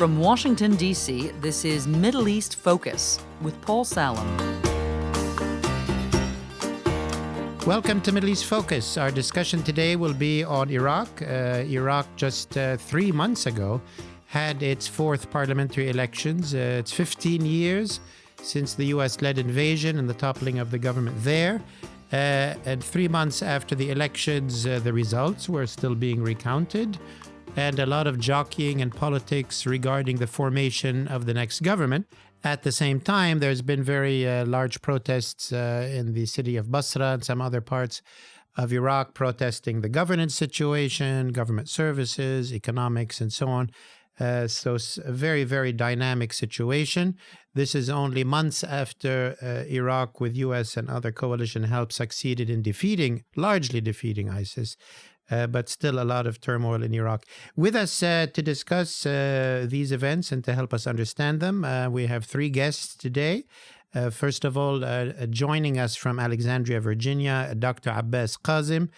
From Washington, D.C., this is Middle East Focus with Paul Salem. Welcome to Middle East Focus. Our discussion today will be on Iraq. Iraq just 3 months ago had its fourth parliamentary elections. It's 15 years since the U.S.-led invasion and the toppling of the government there. And 3 months after the elections, the results were still being recounted. And a lot of jockeying and politics regarding the formation of the next government. At the same time, there's been very large protests in the city of Basra and some other parts of Iraq protesting the governance situation, government services, economics, and so on. So it's a very, very dynamic situation. This is only months after Iraq, with U.S. and other coalition help, succeeded in largely defeating ISIS. But still a lot of turmoil in Iraq. With us to discuss these events and to help us understand them, we have three guests today. First of all, joining us from Alexandria, Virginia, Dr. Abbas Kadhim.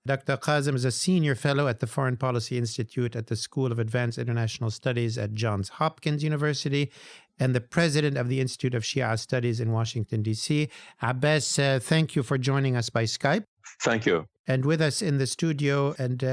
Dr. Kadhim is a senior fellow at the Foreign Policy Institute at the School of Advanced International Studies at Johns Hopkins University and the president of the Institute of Shia Studies in Washington, D.C. Abbas, thank you for joining us by Skype. Thank you. And with us in the studio, and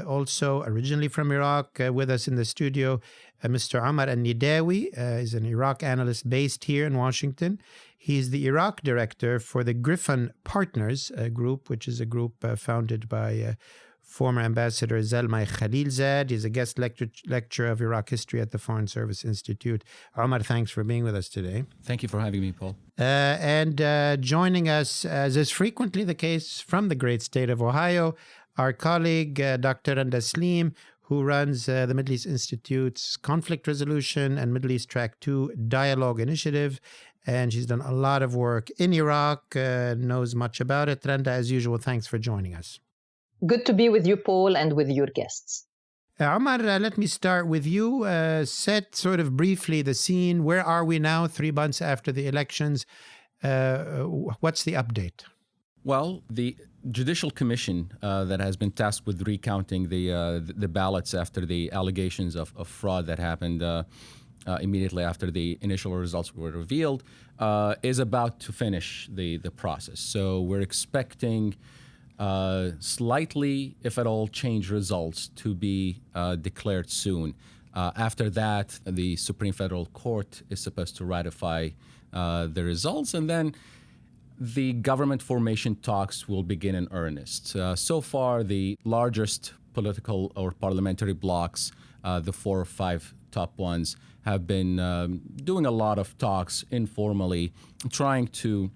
also originally from Iraq, with us in the studio, Mr. Omar Al-Nidawi is an Iraq analyst based here in Washington. He's the Iraq director for the Gryphon Partners group, which is a group founded by former Ambassador Zalmay Khalilzad. He's a guest lecturer of Iraq history at the Foreign Service Institute. Omar, thanks for being with us today. Thank you for having me, Paul. And joining us, as is frequently the case, from the great state of Ohio, our colleague, Dr. Randa Slim, who runs the Middle East Institute's Conflict Resolution and Middle East Track 2 Dialogue Initiative. And she's done a lot of work in Iraq, knows much about it. Randa, as usual, thanks for joining us. Good to be with you, Paul, and with your guests. Omar, let me start with you. Set sort of briefly the scene. Where are we now, 3 months after the elections? What's the update? Well, the Judicial Commission that has been tasked with recounting the ballots after the allegations of fraud that happened immediately after the initial results were revealed is about to finish the process. So we're expecting slightly, if at all, change results to be declared soon. After that, the Supreme Federal Court is supposed to ratify the results, and then the government formation talks will begin in earnest. So far, the largest political or parliamentary blocs, the 4 or 5 top ones, have been doing a lot of talks informally, trying to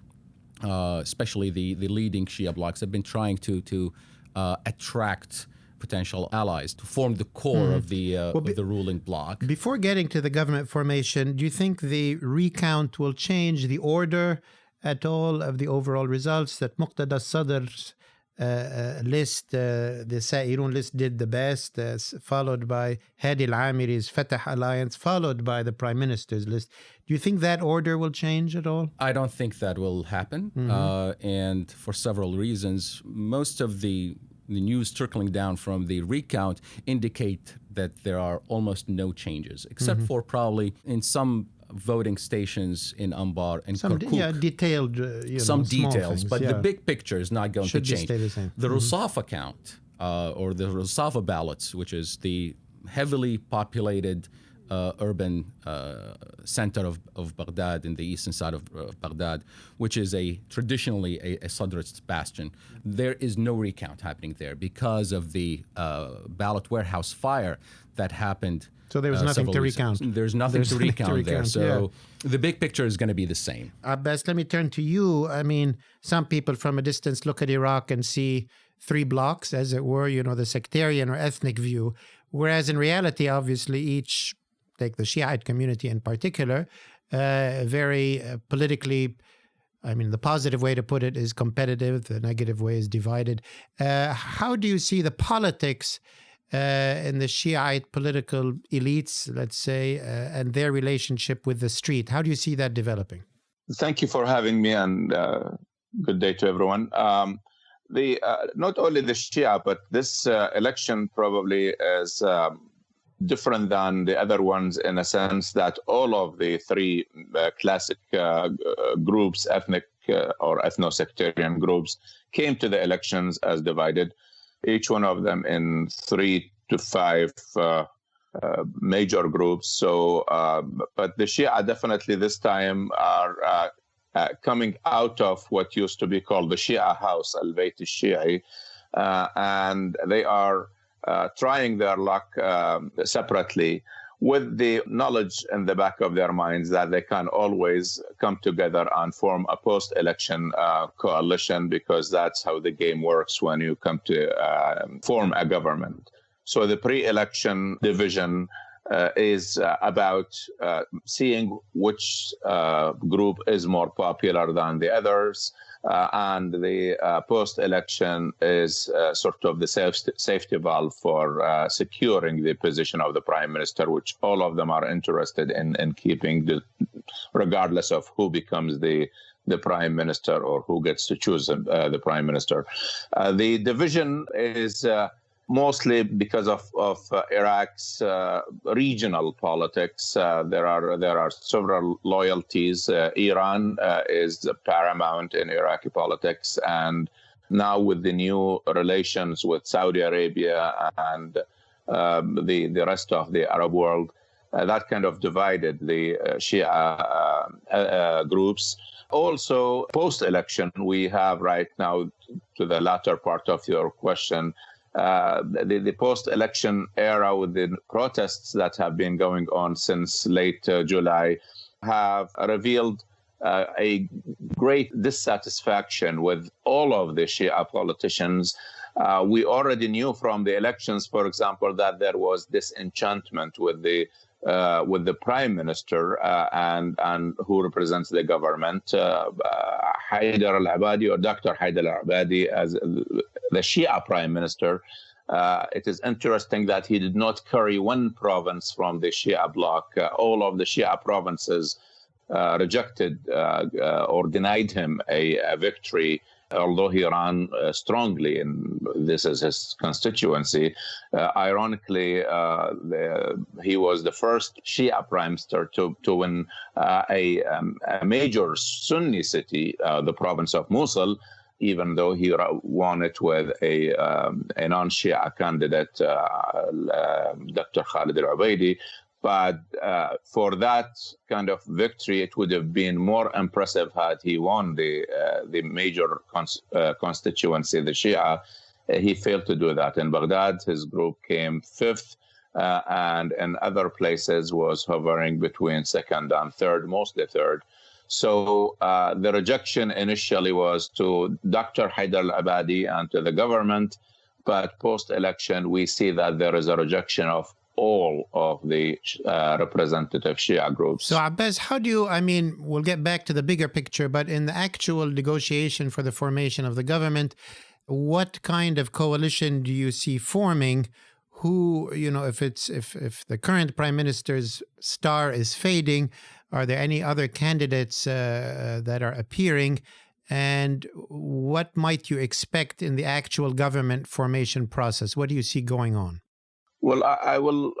especially the leading Shia blocs have been trying to attract potential allies to form the core of the ruling bloc. Before getting to the government formation, do you think the recount will change the order at all of the overall results? That Muqtada Sadr's list, the Sa'irun list, did the best, followed by Hadi Al-Amiri's Fatah Alliance, followed by the Prime Minister's list. Do you think that order will change at all? I don't think that will happen, and for several reasons. Most of the news trickling down from the recount indicate that there are almost no changes, except for probably in some voting stations in Anbar and Kirkuk. Detailed, some details, things, but the big picture is not going to change. Stay the same. The Rusafa count, or the Rusafa ballots, which is the heavily populated urban center of Baghdad, in the eastern side of Baghdad, which is traditionally a Sadrist bastion. There is no recount happening there because of the ballot warehouse fire that happened. So there was nothing to recount. There's nothing to recount there. So the big picture is going to be the same. Abbas, let me turn to you. I mean, some people from a distance look at Iraq and see 3 blocks, as it were, the sectarian or ethnic view, whereas in reality, obviously, each, take the Shiite community in particular, very politically, I mean, the positive way to put it is competitive, the negative way is divided. How do you see the politics in the Shiite political elites, let's say, and their relationship with the street? How do you see that developing? Thank you for having me, and good day to everyone. Not only the Shia, but this election probably is different than the other ones in a sense that all of the three classic groups, ethnic or ethno-sectarian groups, came to the elections as divided, each one of them in 3 to 5 major groups. So, but the Shia definitely this time are coming out of what used to be called the Shia house, Al-Bayt al-Shi'i, and they are trying their luck separately, with the knowledge in the back of their minds that they can always come together and form a post-election coalition, because that's how the game works when you come to form a government. So the pre-election division is about seeing which group is more popular than the others, and the post-election is sort of the safety valve for securing the position of the prime minister, which all of them are interested in keeping, regardless of who becomes the prime minister or who gets to choose the prime minister. The division is mostly because of Iraq's regional politics. There are several loyalties. Iran is paramount in Iraqi politics, and now with the new relations with Saudi Arabia and the rest of the Arab world, that kind of divided the Shia groups. Also, post-election, we have right now, to the latter part of your question, the post-election era with the protests that have been going on since late July have revealed a great dissatisfaction with all of the Shia politicians. We already knew from the elections, for example, that there was disenchantment with the prime minister and who represents the government, Haider al-Abadi, or Dr. Haider al-Abadi, as the Shia prime minister. It is interesting that he did not carry one province from the Shia bloc. All of the Shia provinces rejected or denied him a victory, although he ran strongly, and this is his constituency. Ironically, he was the first Shia prime minister to win a major Sunni city, the province of Mosul, even though he won it with a non-Shia candidate, Dr. Khalid al-Ubaidi. But for that kind of victory, it would have been more impressive had he won the major constituency, the Shia. He failed to do that. In Baghdad, his group came 5th, and in other places was hovering between 2nd and 3rd, mostly 3rd. So the rejection initially was to Dr. Haider al-Abadi and to the government, but post-election, we see that there is a rejection of all of the representative Shia groups. So, Abbas, how do you, we'll get back to the bigger picture, but in the actual negotiation for the formation of the government, what kind of coalition do you see forming? Who, if the current prime minister's star is fading, are there any other candidates that are appearing? And what might you expect in the actual government formation process? What do you see going on? Well, I will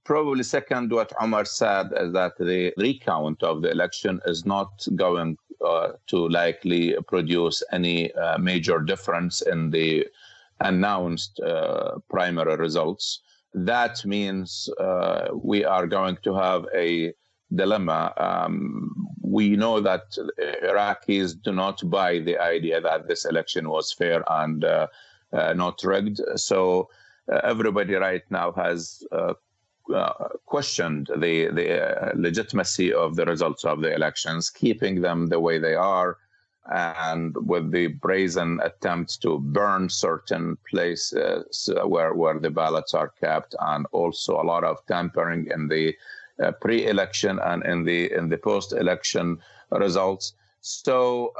probably second what Omar said, is that the recount of the election is not going to likely produce any major difference in the announced primary results. That means we are going to have a dilemma. We know that Iraqis do not buy the idea that this election was fair and not rigged. So everybody right now has questioned the legitimacy of the results of the elections, keeping them the way they are, and with the brazen attempts to burn certain places where the ballots are kept, and also a lot of tampering in the pre-election and in the post-election results. So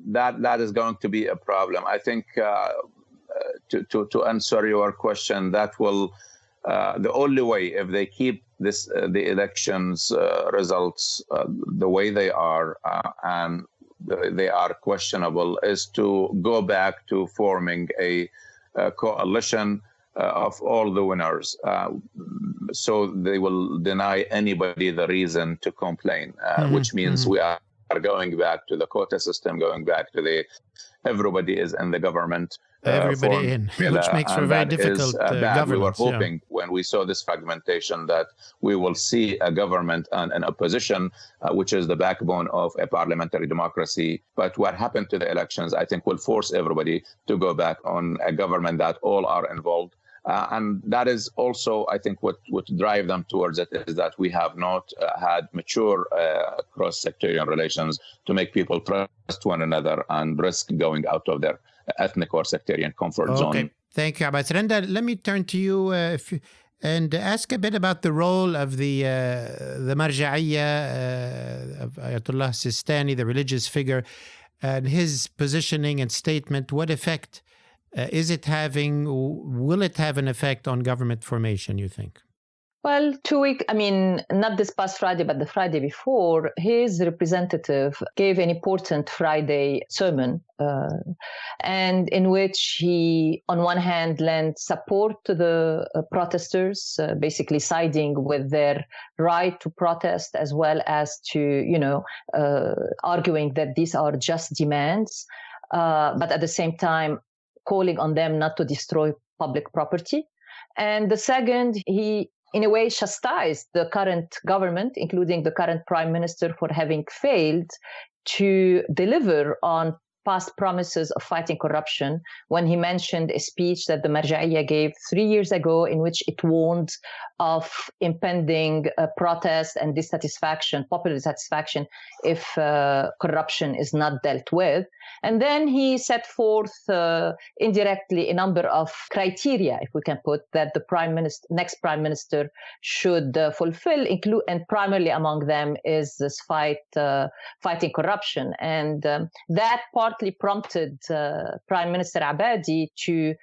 that is going to be a problem. I think to answer your question, that will the only way, if they keep the elections results the way they are and they are questionable, is to go back to forming a coalition of all the winners. so they will deny anybody the reason to complain, which means we are going back to the quota system, going back to the everybody is in the government. Everybody in, which makes for very difficult governance. We were hoping when we saw this fragmentation that we will see a government and an opposition, which is the backbone of a parliamentary democracy. But what happened to the elections, I think, will force everybody to go back on a government that all are involved. And that is also, I think, what would drive them towards it is that we have not had mature cross-sectarian relations to make people trust one another and risk going out of their ethnic or sectarian comfort zone. Okay, thank you, Abbas. Randa, let me turn to you and ask a bit about the role of the Marja'iyya of Ayatollah Sistani, the religious figure, and his positioning and statement. What effect is it having? Will it have an effect on government formation, you think? Well, not this past Friday, but the Friday before, his representative gave an important Friday sermon, and in which he, on one hand, lent support to the protesters, basically siding with their right to protest, as well as to, arguing that these are just demands, but at the same time, calling on them not to destroy public property. And the second, he in a way chastised the current government, including the current prime minister, for having failed to deliver on past promises of fighting corruption, when he mentioned a speech that the Marja'iyya gave 3 years ago in which it warned of impending protest and dissatisfaction, popular dissatisfaction, if corruption is not dealt with. And then he set forth indirectly a number of criteria, if we can put, that the next prime minister should fulfill, and primarily among them is this fighting corruption. And that partly prompted Prime Minister Abadi to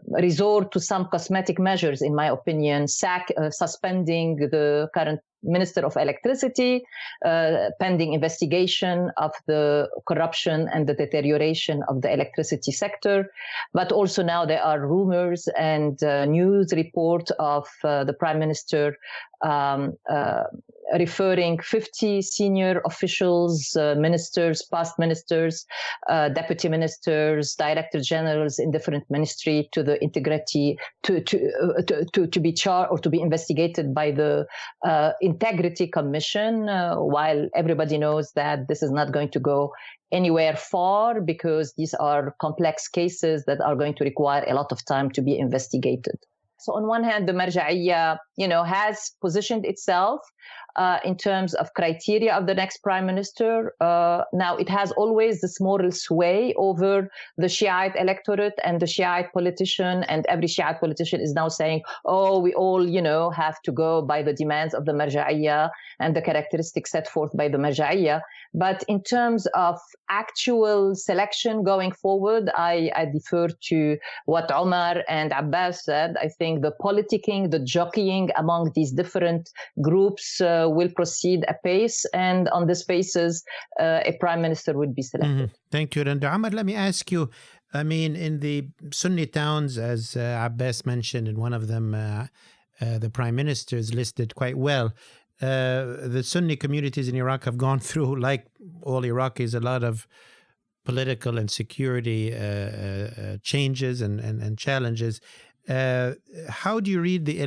resort to some cosmetic measures, in my opinion, suspending the current Minister of Electricity, pending investigation of the corruption and the deterioration of the electricity sector. But also now there are rumors and news report of the Prime Minister referring 50 senior officials, ministers, past ministers, deputy ministers, director generals in different ministries to the integrity to be charged or to be investigated by the Integrity Commission, while everybody knows that this is not going to go anywhere far because these are complex cases that are going to require a lot of time to be investigated. So on one hand, the Marja'iyya, has positioned itself in terms of criteria of the next prime minister. Now, it has always this moral sway over the Shiite electorate and the Shiite politician, and every Shiite politician is now saying, oh, we all, have to go by the demands of the Marja'iyya and the characteristics set forth by the Marja'iyya. But in terms of actual selection going forward, I defer to what Omar and Abbas said. I think the politicking, the jockeying among these different groups will proceed apace, and on this basis, a prime minister would be selected. Thank you, Randa. Omar, let me ask you, in the Sunni towns, as Abbas mentioned, in one of them, the prime minister is listed quite well. The Sunni communities in Iraq have gone through, like all Iraqis, a lot of political and security changes and challenges. How do you read the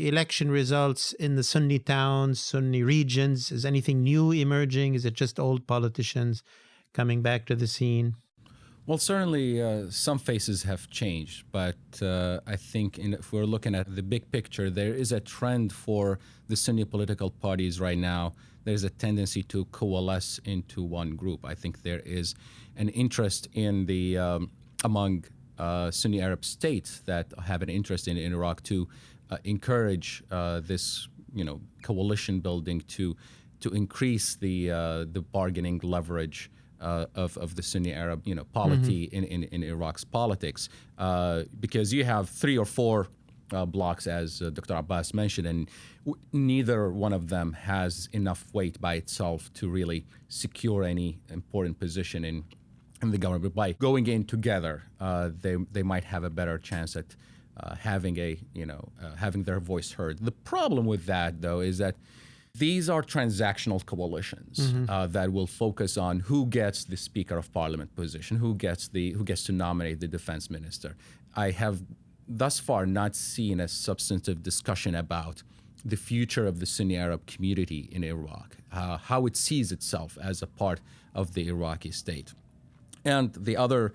election results in the Sunni towns, Sunni regions? Is anything new emerging? Is it just old politicians coming back to the scene? Well, certainly some faces have changed, but I think if we're looking at the big picture, there is a trend for the Sunni political parties right now. There's a tendency to coalesce into one group. I think there is an interest in the among Sunni Arab states that have an interest in Iraq to encourage this, coalition building to increase the bargaining leverage of the Sunni Arab, polity in Iraq's politics, because you have 3 or 4 blocks, as Dr. Abbas mentioned, and neither one of them has enough weight by itself to really secure any important position in the government. But by going in together, they might have a better chance at having having their voice heard. The problem with that, though, is that these are transactional coalitions that will focus on who gets the Speaker of Parliament position, who gets to nominate the defense minister. I have thus far not seen a substantive discussion about the future of the Sunni Arab community in Iraq, how it sees itself as a part of the Iraqi state. And the other,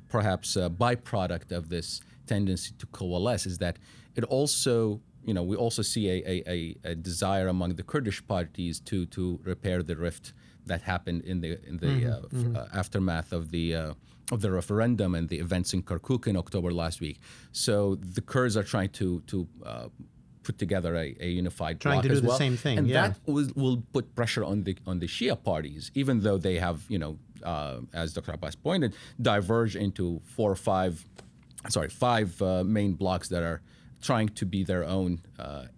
perhaps, byproduct of this tendency to coalesce is that it also, we also see a desire among the Kurdish parties to repair the rift that happened in the aftermath of the referendum and the events in Kirkuk in October last week. So the Kurds are trying to put together a unified bloc as well. Trying to do the same thing, and that will put pressure on the Shia parties, even though they have, as Dr. Abbas pointed, diverged into five main blocs that are trying to be their own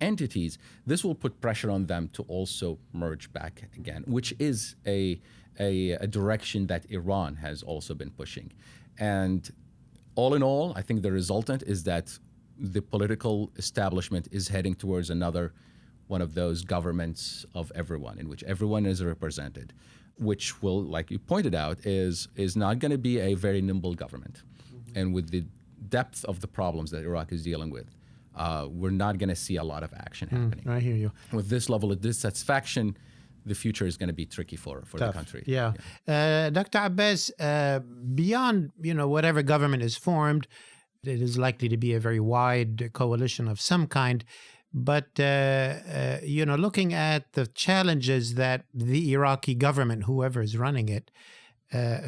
entities. This will put pressure on them to also merge back again, which is a direction that Iran has also been pushing. And all in all, I think the resultant is that the political establishment is heading towards another one of those governments of everyone, in which everyone is represented, which will, like you pointed out, is not going to be a very nimble government. And with the depth of the problems that Iraq is dealing with, we're not going to see a lot of action happening. I hear you. With this level of dissatisfaction, the future is going to be tricky for the country. Yeah. Dr. Abbas, beyond whatever government is formed, it is likely to be a very wide coalition of some kind. But, looking at the challenges that the Iraqi government, whoever is running it,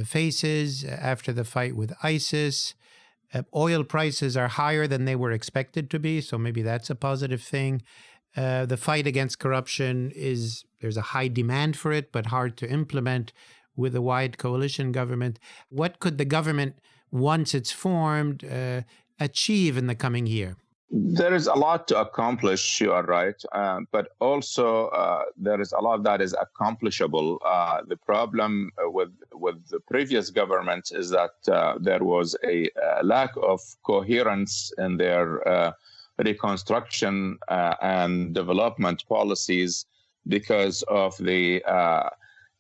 faces after the fight with ISIS, oil prices are higher than they were expected to be, so maybe that's a positive thing. The fight against corruption there's a high demand for it, but hard to implement with a wide coalition government. What could the government, once it's formed, achieve in the coming year? There is a lot to accomplish, you are right, but also there is a lot that is accomplishable. The problem with the previous government is that there was a lack of coherence in their reconstruction and development policies because of the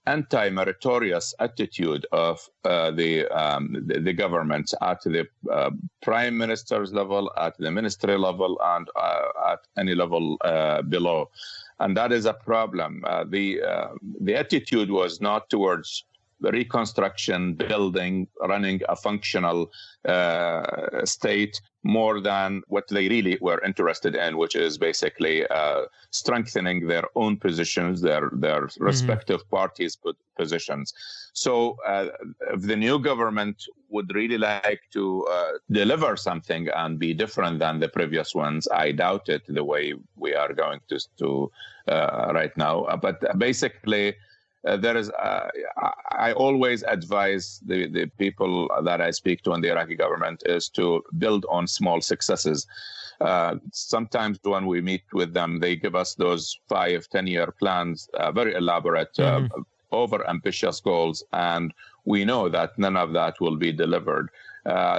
anti-meritorious attitude of the government at the prime minister's level, at the ministry level, and at any level below. And that is a problem. The attitude was not towards the reconstruction, building, running a functional state, more than what they really were interested in, which is basically strengthening their own positions, their respective parties' positions. So if the new government would really like to deliver something and be different than the previous ones, I doubt it the way we are going to right now. But basically, there is. I always advise the people that I speak to in the Iraqi government is to build on small successes. Sometimes when we meet with them, they give us those 5-10-year plans, very elaborate, over-ambitious goals, and we know that none of that will be delivered.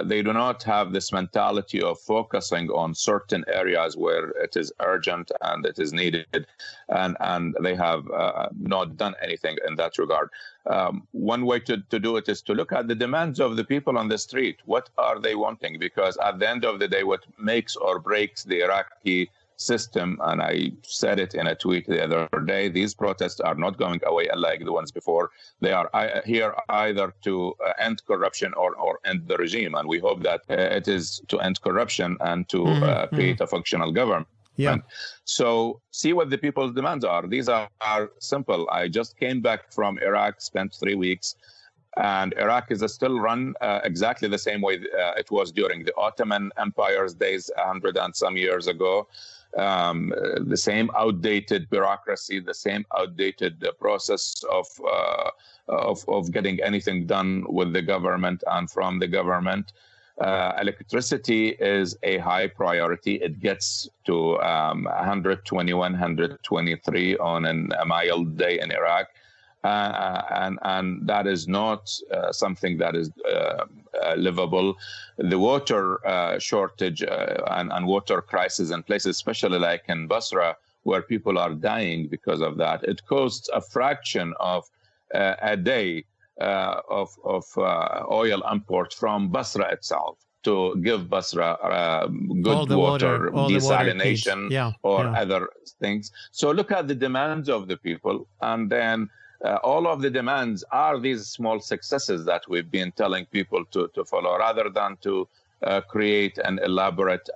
They do not have this mentality of focusing on certain areas where it is urgent and it is needed, and they have not done anything in that regard. One way to do it is to look at the demands of the people on the street. What are they wanting? Because at the end of the day, what makes or breaks the Iraqi system, and I said it in a tweet the other day, these protests are not going away unlike the ones before. They are here either to end corruption or end the regime, and we hope that it is to end corruption and to create a functional government. Yeah. So see what the people's demands are. These are simple. I just came back from Iraq, spent 3 weeks, and Iraq is still run exactly the same way it was during the Ottoman Empire's days 100 and some years ago. The same outdated bureaucracy, the same outdated process of getting anything done with the government and from the government. Electricity is a high priority. It gets to 121, 123 on a mild day in Iraq. and that is not something that is livable. The water shortage and water crisis in places, especially like in Basra, where people are dying because of that, it costs a fraction of a day of oil import from Basra itself to give Basra good water, desalination, other things. So look at the demands of the people, and then all of the demands are these small successes that we've been telling people to follow, rather than to create an elaborate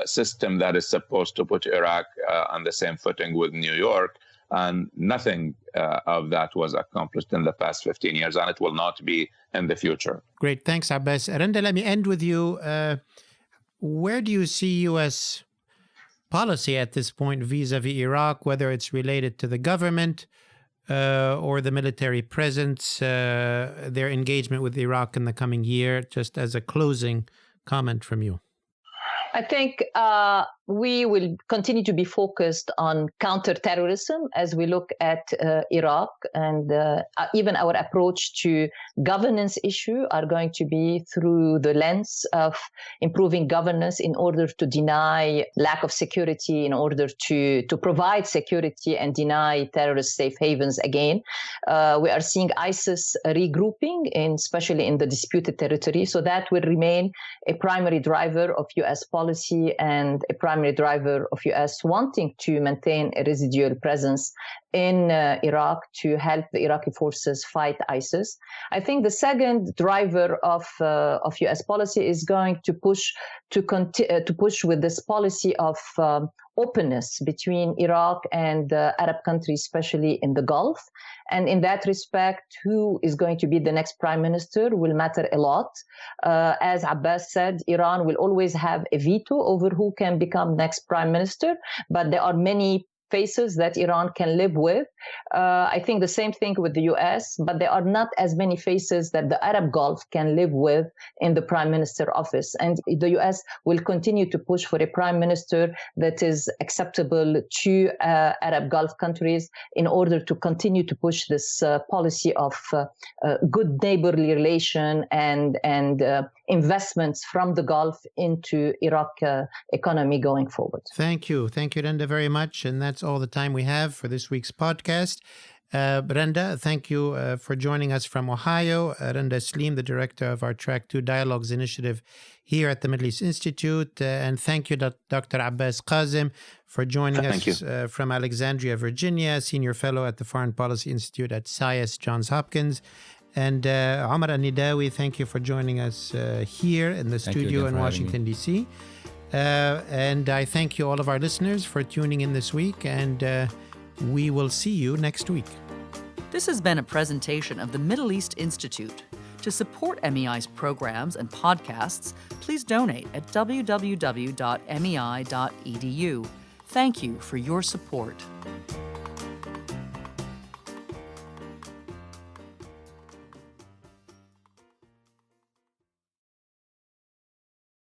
system that is supposed to put Iraq on the same footing with New York. And nothing of that was accomplished in the past 15 years, and it will not be in the future. Great. Thanks, Abbas. Randa, let me end with you. Where do you see U.S. policy at this point vis-a-vis Iraq, whether it's related to the government or the military presence, their engagement with Iraq in the coming year, just as a closing comment from you? I think we will continue to be focused on counterterrorism as we look at Iraq, and even our approach to governance issue are going to be through the lens of improving governance in order to deny lack of security, in order to provide security and deny terrorist safe havens again. We are seeing ISIS regrouping, especially in the disputed territory, so that will remain a primary driver of U.S. policy and a primary driver of U.S. wanting to maintain a residual presence in Iraq to help the Iraqi forces fight ISIS. I think the second driver of U.S. policy is going to push with this policy of openness between Iraq and Arab countries, especially in the Gulf. And in that respect, who is going to be the next prime minister will matter a lot. As Abbas said, Iran will always have a veto over who can become next prime minister, but there are many faces that Iran can live with. I think the same thing with the US, but there are not as many faces that the Arab Gulf can live with in the prime minister office. And the US will continue to push for a prime minister that is acceptable to Arab Gulf countries in order to continue to push this policy of good neighborly relation and investments from the Gulf into Iraq economy going forward. Thank you. Thank you, Randa, very much. And that's all the time we have for this week's podcast. Randa, thank you for joining us from Ohio. Randa Slim, the director of our Track 2 Dialogues Initiative here at the Middle East Institute. And thank you, Dr. Abbas Kadhim, for joining us from Alexandria, Virginia, senior fellow at the Foreign Policy Institute at SAIS, Johns Hopkins. And Omar Al-Nidawi, thank you for joining us here in the studio in Washington, D.C. And I thank you, all of our listeners, for tuning in this week, and we will see you next week. This has been a presentation of the Middle East Institute. To support MEI's programs and podcasts, please donate at www.mei.edu. Thank you for your support.